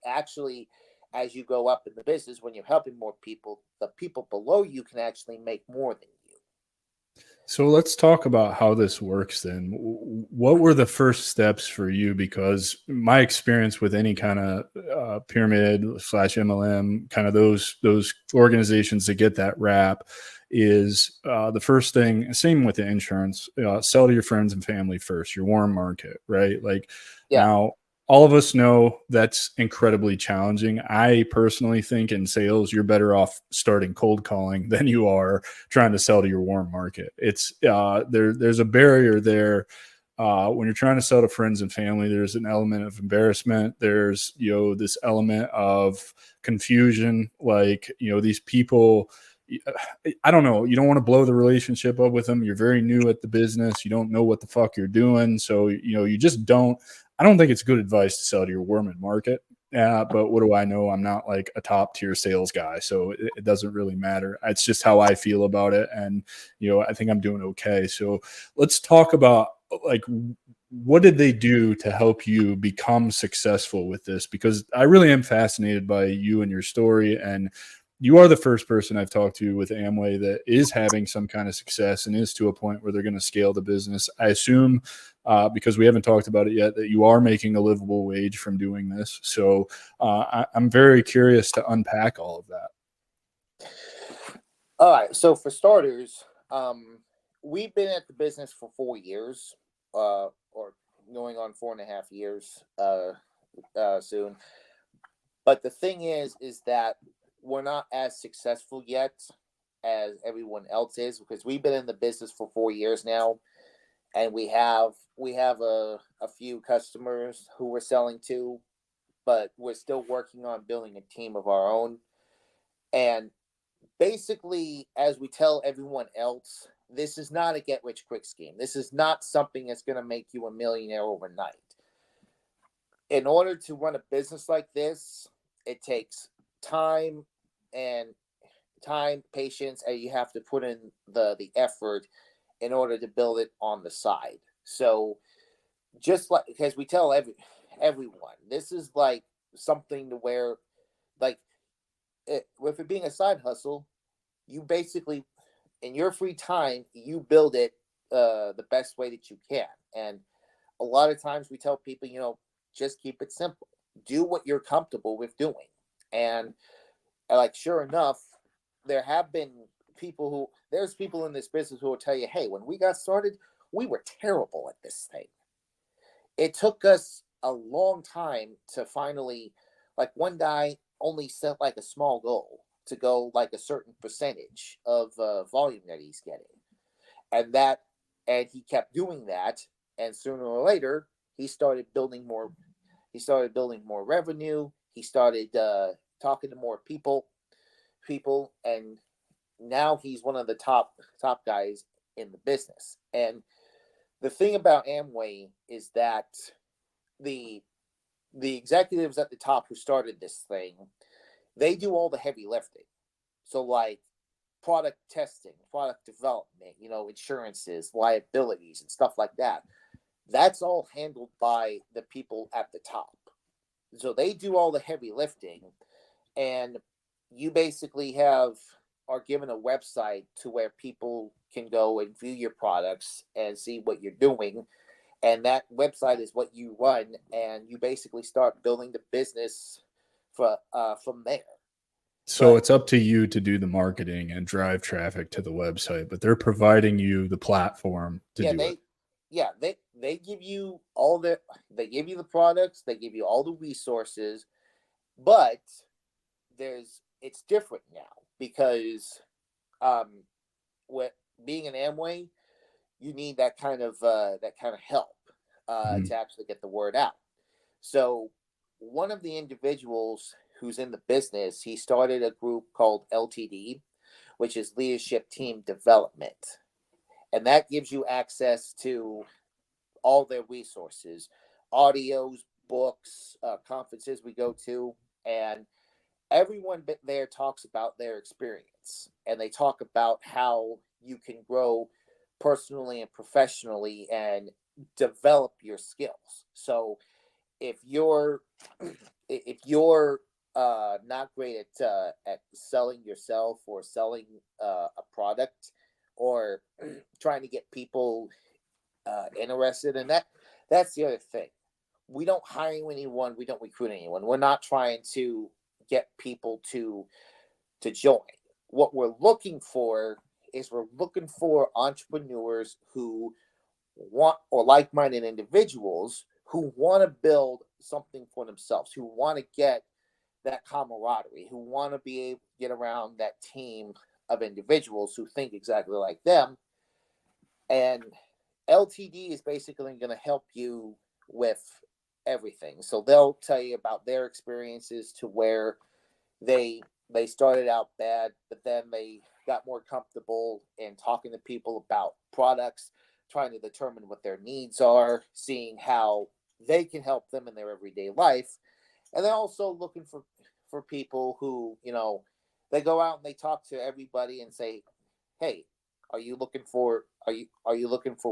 Actually, as you go up in the business, when you're helping more people, the people below you can actually make more than you. So let's talk about how this works then. What were the first steps for you? Because my experience with any kind of pyramid slash MLM, kind of those organizations that get that rap, is the first thing. Same with the insurance. Sell to your friends and family first. Your warm market, right? Like Yeah. now, all of us know that's incredibly challenging. I personally think in sales, you're better off starting cold calling than you are trying to sell to your warm market. It's there's a barrier there. When you're trying to sell to friends and family, there's an element of embarrassment. There's, this element of confusion. Like, these people, I don't know. You don't want to blow the relationship up with them. You're very new at the business. You don't know what the fuck you're doing. So, you just don't. I don't think it's good advice to sell to your warm market. But what do I know? I'm not like a top tier sales guy, so it doesn't really matter. It's just how I feel about it. And, I think I'm doing okay. So let's talk about like, what did they do to help you become successful with this? Because I really am fascinated by you and your story. And you are the first person I've talked to with Amway that is having some kind of success and is to a point where they're going to scale the business. I assume, because we haven't talked about it yet, that you are making a livable wage from doing this. So I'm very curious to unpack all of that. All right. So for starters, we've been at the business for 4 years, or going on 4.5 years soon. But the thing is that we're not as successful yet as everyone else is, because we've been in the business for 4 years now, and we have a few customers who we're selling to, but we're still working on building a team of our own. And basically, as we tell everyone else, this is not a get rich quick scheme. This is not something that's going to make you a millionaire overnight. In order to run a business like this, it takes time, patience, and you have to put in the effort in order to build it on the side. So just like, because we tell everyone, this is like something to where, like, with it being a side hustle, you basically, in your free time, you build it the best way that you can. And a lot of times we tell people, just keep it simple. Do what you're comfortable with doing. And like, sure enough, there's people in this business who will tell you, hey, when we got started, we were terrible at this thing. It took us a long time to finally, like, one guy only set like a small goal to go like a certain percentage of volume that he's getting. And he kept doing that. And sooner or later, he started building more revenue. He started talking to more people, and now he's one of the top guys in the business. And the thing about Amway is that the executives at the top who started this thing, they do all the heavy lifting. So like product testing, product development, insurances, liabilities, and stuff like that. That's all handled by the people at the top. So they do all the heavy lifting, and you basically are given a website to where people can go and view your products and see what you're doing. And that website is what you run, and you basically start building the business from there. So it's up to you to do the marketing and drive traffic to the website, but they're providing you the platform to do it. Yeah, they give you they give you the products, they give you all the resources, but it's different now because with being an Amway, you need that kind of help to actually get the word out. So one of the individuals who's in the business, he started a group called LTD, which is Leadership Team Development. And that gives you access to all their resources, audios, books, conferences we go to, and everyone there talks about their experience, and they talk about how you can grow personally and professionally and develop your skills. So if you're not great at selling yourself or selling a product or trying to get people interested in that. That's the other thing. We don't hire anyone. We don't recruit anyone. We're not trying to get people to join. What we're looking for is we're looking for entrepreneurs who want, or like-minded individuals who want to build something for themselves, who want to get that camaraderie, who want to be able to get around that team of individuals who think exactly like them. And LTD is basically going to help you with everything. So they'll tell you about their experiences to where they started out bad, but then they got more comfortable in talking to people about products, trying to determine what their needs are, seeing how they can help them in their everyday life. And they're also looking for people who, they go out and they talk to everybody and say, hey, are you looking for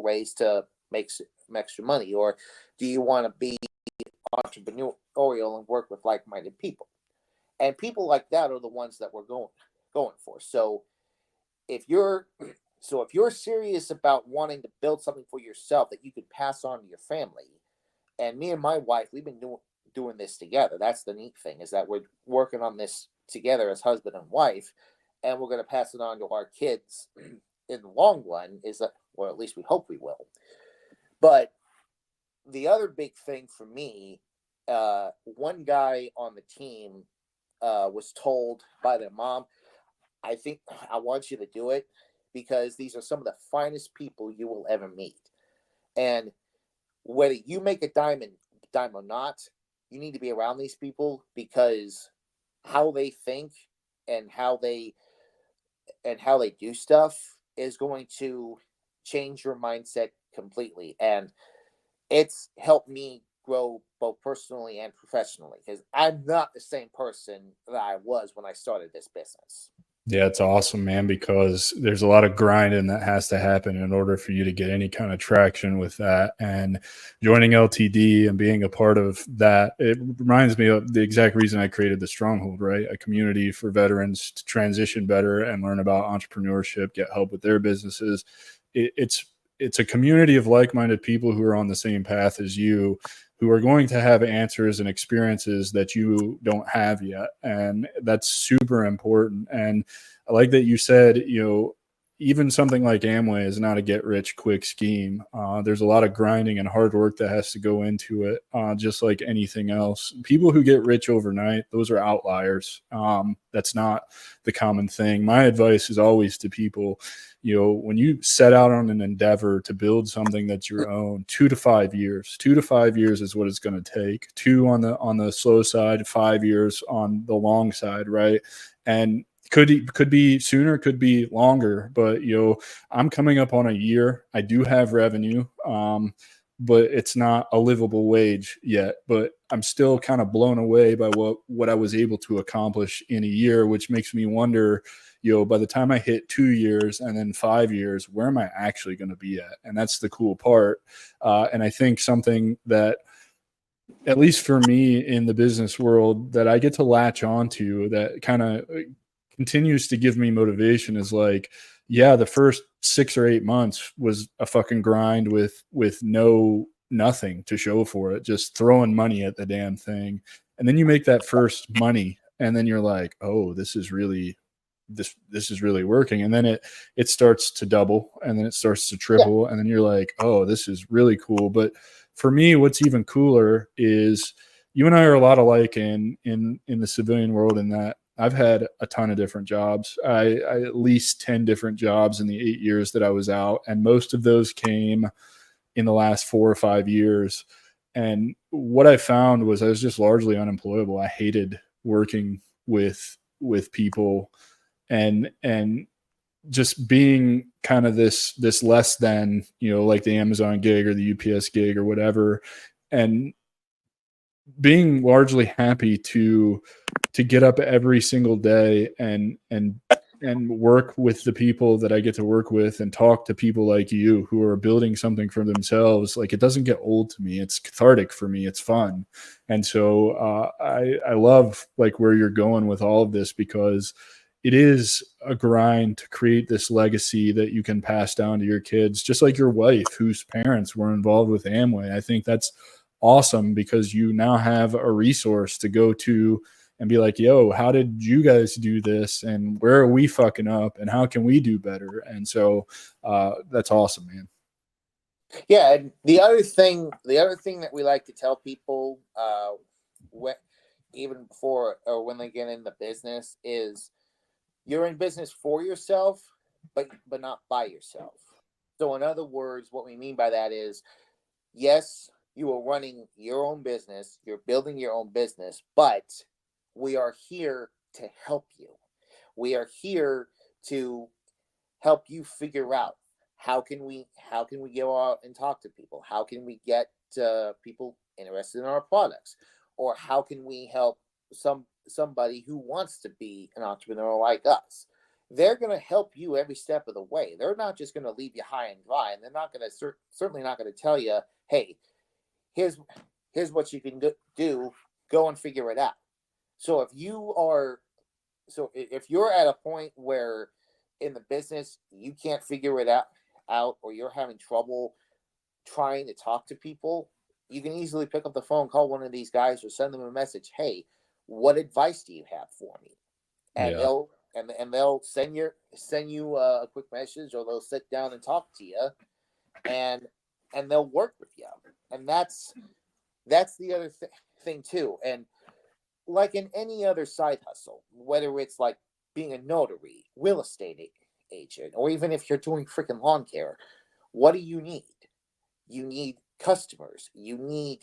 ways to make some extra money, or do you want to be entrepreneurial and work with like-minded people? And people like that are the ones that we're going for. So if you're serious about wanting to build something for yourself that you could pass on to your family, and me and my wife, we've been doing this together. That's the neat thing, is that we're working on this together as husband and wife, and we're going to pass it on to our kids in the long run, or at least we hope we will. But the other big thing for me, one guy on the team was told by their mom, I want you to do it because these are some of the finest people you will ever meet. And whether you make a dime or not, you need to be around these people, because how they think and how they do stuff is going to change your mindset completely. And it's helped me grow both personally and professionally, because I'm not the same person that I was when I started this business. Yeah, it's awesome, man, because there's a lot of grinding that has to happen in order for you to get any kind of traction with that. And joining LTD and being a part of that, it reminds me of the exact reason I created the Stronghold, right? A community for veterans to transition better and learn about entrepreneurship, get help with their businesses. It's a community of like-minded people who are on the same path as you, who are going to have answers and experiences that you don't have yet. And that's super important. And I like that you said, even something like Amway is not a get-rich-quick scheme. There's a lot of grinding and hard work that has to go into it, just like anything else. People who get rich overnight, those are outliers. That's not the common thing. My advice is always to people, when you set out on an endeavor to build something that's your own, 2 to 5 years. 2 to 5 years is what it's going to take. 2 on the slow side, 5 years on the long side, right? And could be sooner, could be longer, but I'm coming up on a year. I do have revenue, but it's not a livable wage yet. But I'm still kind of blown away by what I was able to accomplish in a year, which makes me wonder, by the time I hit 2 years and then 5 years, where am I actually going to be at? And that's the cool part. And I think something that, at least for me in the business world, that I get to latch onto that kind of continues to give me motivation is like, yeah, the first 6 or 8 months was a fucking grind with nothing to show for it, just throwing money at the damn thing. And then you make that first money and then you're like, oh, this is really working. And then it starts to double, and then it starts to triple. Yeah. And then you're like, oh, this is really cool. But for me, what's even cooler is you and I are a lot alike in the civilian world, in that I've had a ton of different jobs. I at least 10 different jobs in the 8 years that I was out. And most of those came in the last 4 or 5 years. And what I found was I was just largely unemployable. I hated working with people and just being kind of this less than, like the Amazon gig or the UPS gig or whatever. And being largely happy to get up every single day and and work with the people that I get to work with and talk to people like you who are building something for themselves, like it doesn't get old to me. It's cathartic for me. It's fun. And so I love like where you're going with all of this, because it is a grind to create this legacy that you can pass down to your kids, just like your wife, whose parents were involved with Amway. I think that's awesome, because you now have a resource to go to and be like, yo, how did you guys do this? And where are we fucking up? And how can we do better? And so that's awesome, man. Yeah, and the other thing that we like to tell people, when, even before or when they get into business, is you're in business for yourself, but not by yourself. So in other words, what we mean by that is, yes, you are running your own business, you're building your own business, but we are here to help you. We are here to help you figure out how can we go out and talk to people? How can we get people interested in our products? Or how can we help somebody who wants to be an entrepreneur like us? They're going to help you every step of the way. They're not just going to leave you high and dry, and they're not going to certainly not going to tell you, hey, here's what you can do. Go and figure it out. So if you're at a point where in the business you can't figure it out, or you're having trouble trying to talk to people, you can easily pick up the phone, call one of these guys, or send them a message. Hey, what advice do you have for me? And they'll send you a quick message, or they'll sit down and talk to you, and they'll work with you. And that's the other thing too. And like in any other side hustle, whether it's like being a notary, real estate agent, or even if you're doing freaking lawn care, what do you need? You need customers. You need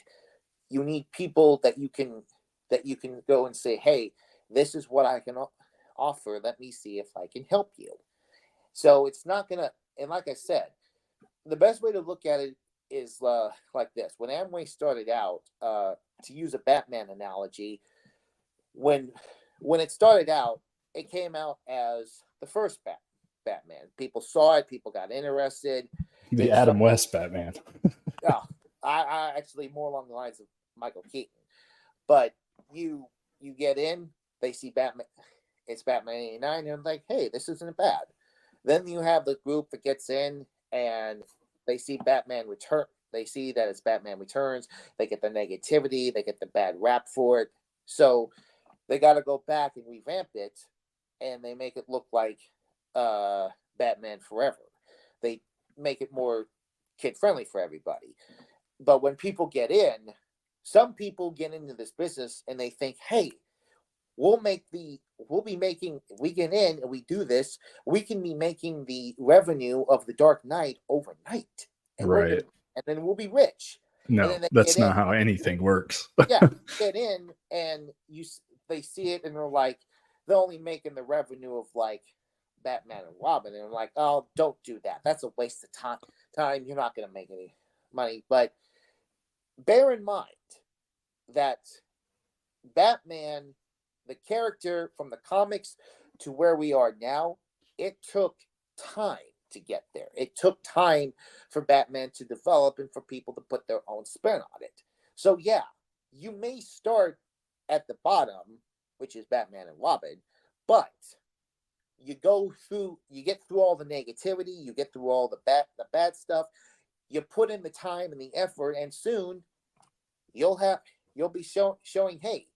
people that you can go and say, hey, this is what I can offer. Let me see if I can help you. So it's not gonna. And like I said, the best way to look at it is like this. When Amway started out, to use a Batman analogy, when it started out, it came out as the first Batman. People saw it. People got interested. The Adam West Batman. Oh, I actually more along the lines of Michael Keaton. But you get in, they see Batman. It's Batman 89, and they're like, hey, this isn't bad. Then you have the group that gets in, and they see Batman Return. They see that it's Batman Returns. They get the negativity. They get the bad rap for it. So they got to go back and revamp it, and they make it look like Batman Forever. They make it more kid-friendly for everybody. But when people get in, some people get into this business and they think, hey, if we get in and we do this, we can be making the revenue of the Dark Knight overnight. And right. And then we'll be rich. No, that's not how anything works. Yeah, get in and they see it and they're like, they're only making the revenue of like Batman and Robin, and I'm like, oh, don't do that. That's a waste of time. You're not going to make any money. But bear in mind that Batman, the character from the comics to where we are now, it took time to get there. It took time for Batman to develop and for people to put their own spin on it. So yeah, you may start at the bottom, which is Batman and Robin, but you get through all the negativity, you get through all the bad stuff, you put in the time and the effort, and soon you'll be showing, hey,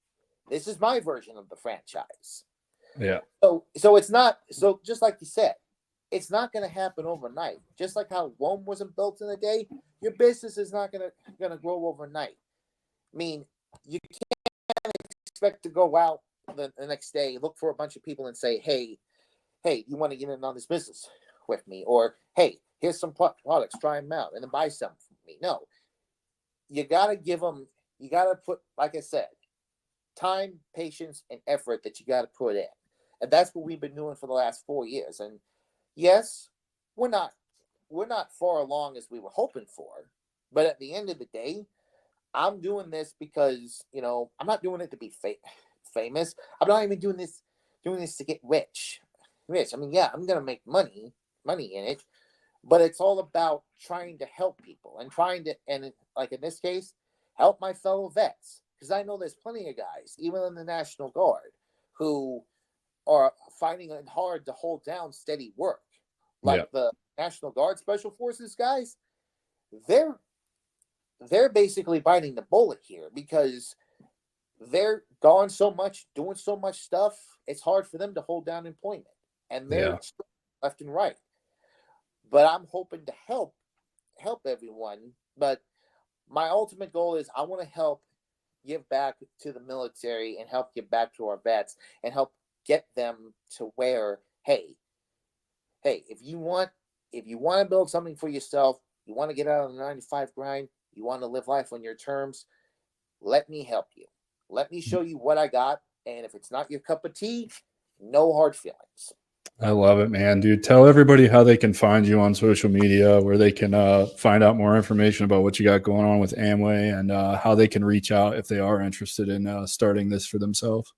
this is my version of the franchise. Yeah. So it's not, so just like you said, it's not going to happen overnight. Just like how Rome wasn't built in a day, your business is not going to grow overnight. I mean, you can't expect to go out the next day, look for a bunch of people and say, hey, you want to get in on this business with me? Or, hey, here's some products, try them out, and then buy some from me. No. You got to put, like I said, time, patience, and effort that you got to put in. And that's what we've been doing for the last 4 years. And yes, we're not far along as we were hoping for. But at the end of the day, I'm doing this because, I'm not doing it to be famous. I'm not even doing this to get rich. rich. I mean, yeah, I'm going to make money in it, but it's all about trying to help people and like in this case, help my fellow vets. Because I know there's plenty of guys, even in the National Guard, who are finding it hard to hold down steady work. Like the National Guard Special Forces guys, they're basically biting the bullet here because they're gone so much, doing so much stuff. It's hard for them to hold down employment, and they're left and right. But I'm hoping to help everyone. But my ultimate goal is I want to help give back to the military and help give back to our vets and help get them to where, hey, if you want to build something for yourself, you want to get out of the 9-to-5 grind, you want to live life on your terms, let me help you. Let me show you what I got. And if it's not your cup of tea, no hard feelings. I love it, man. Dude, tell everybody how they can find you on social media, where they can find out more information about what you got going on with Amway, and how they can reach out if they are interested in starting this for themselves.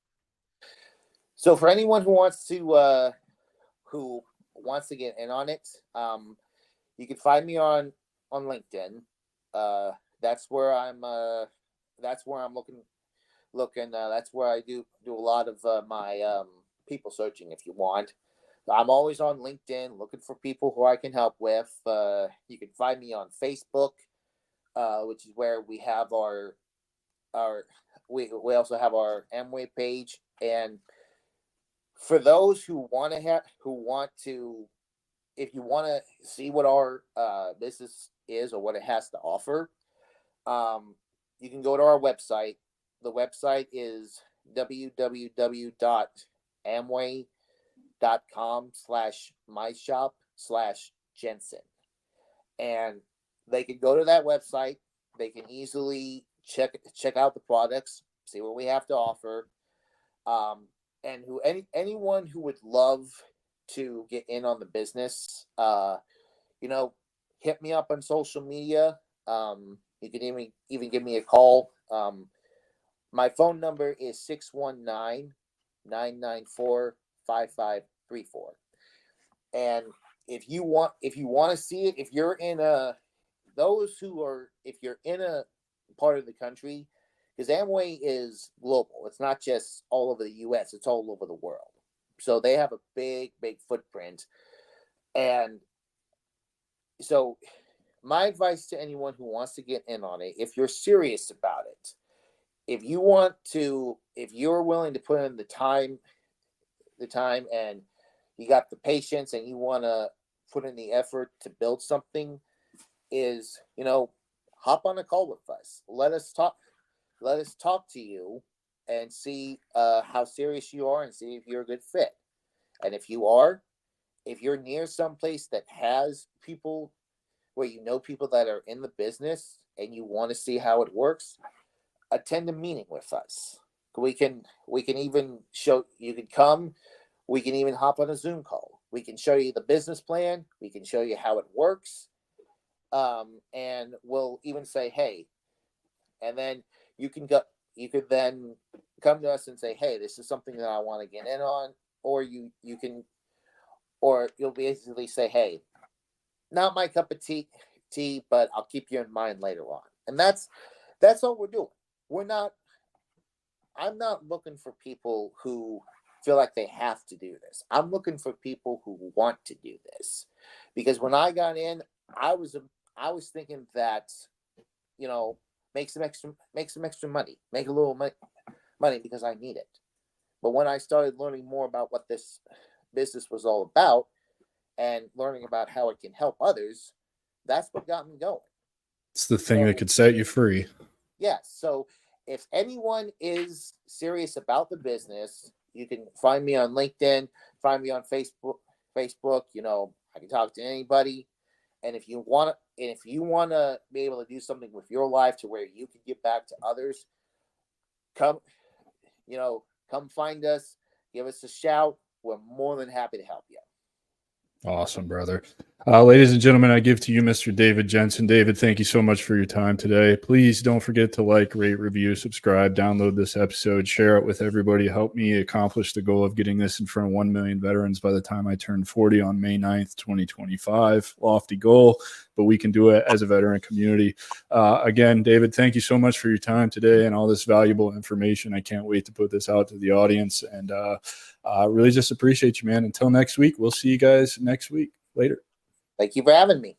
So for anyone who wants to get in on it, you can find me on LinkedIn. That's where I'm looking. That's where I do a lot of my people searching. If you want, I'm always on LinkedIn looking for people who I can help with. You can find me on Facebook, which is where we have we also have our Amway page. And for those who if you want to see what our business is or what it has to offer, you can go to our website. The website is www.amway.com/myshop/Jensen. And they can go to that website. They can easily check out the products, see what we have to offer. And anyone who would love to get in on the business, hit me up on social media. You can even give me a call. My phone number is 619-994-5534. And if you want to see it, if you're in a part of the country, because Amway is global. It's not just all over the U.S. It's all over the world. So they have a big footprint. And so my advice to anyone who wants to get in on it, if you're serious about it, if you're willing to put in the time and you got the patience and you want to put in the effort to build something, is, hop on a call with us. Let us talk to you and see how serious you are and see if you're a good fit. And if you're near someplace that has people where people that are in the business and you want to see how it works, attend a meeting with us. We can even show you can come. We can even hop on a Zoom call. We can show you the business plan. We can show you how it works. And we'll even say, hey, and then you could then come to us and say, hey, this is something that I want to get in on. Or you'll basically say, hey, not my cup of tea, but I'll keep you in mind later on. And that's all we're doing. I'm not looking for people who feel like they have to do this. I'm looking for people who want to do this. Because when I got in, I was thinking that, make some extra money, make a little money because I need it. But when I started learning more about what this business was all about and learning about how it can help others, that's what got me going. It's the thing that could set you free. Yes. So if anyone is serious about the business, you can find me on LinkedIn, find me on Facebook. I can talk to anybody. And if you want to be able to do something with your life to where you can give back to others, come find us, give us a shout. We're more than happy to help you. Awesome, brother. Ladies and gentlemen, I give to you Mr. David Jensen. David, thank you so much for your time today. Please don't forget to like, rate, review, subscribe, download this episode, share it with everybody. Help me accomplish the goal of getting this in front of 1 million veterans by the time I turn 40 on May 9th, 2025. Lofty goal, but we can do it as a veteran community. Again, David, thank you so much for your time today and all this valuable information. I can't wait to put this out to the audience, and really just appreciate you, man. Until next week, we'll see you guys next week. Later. Thank you for having me.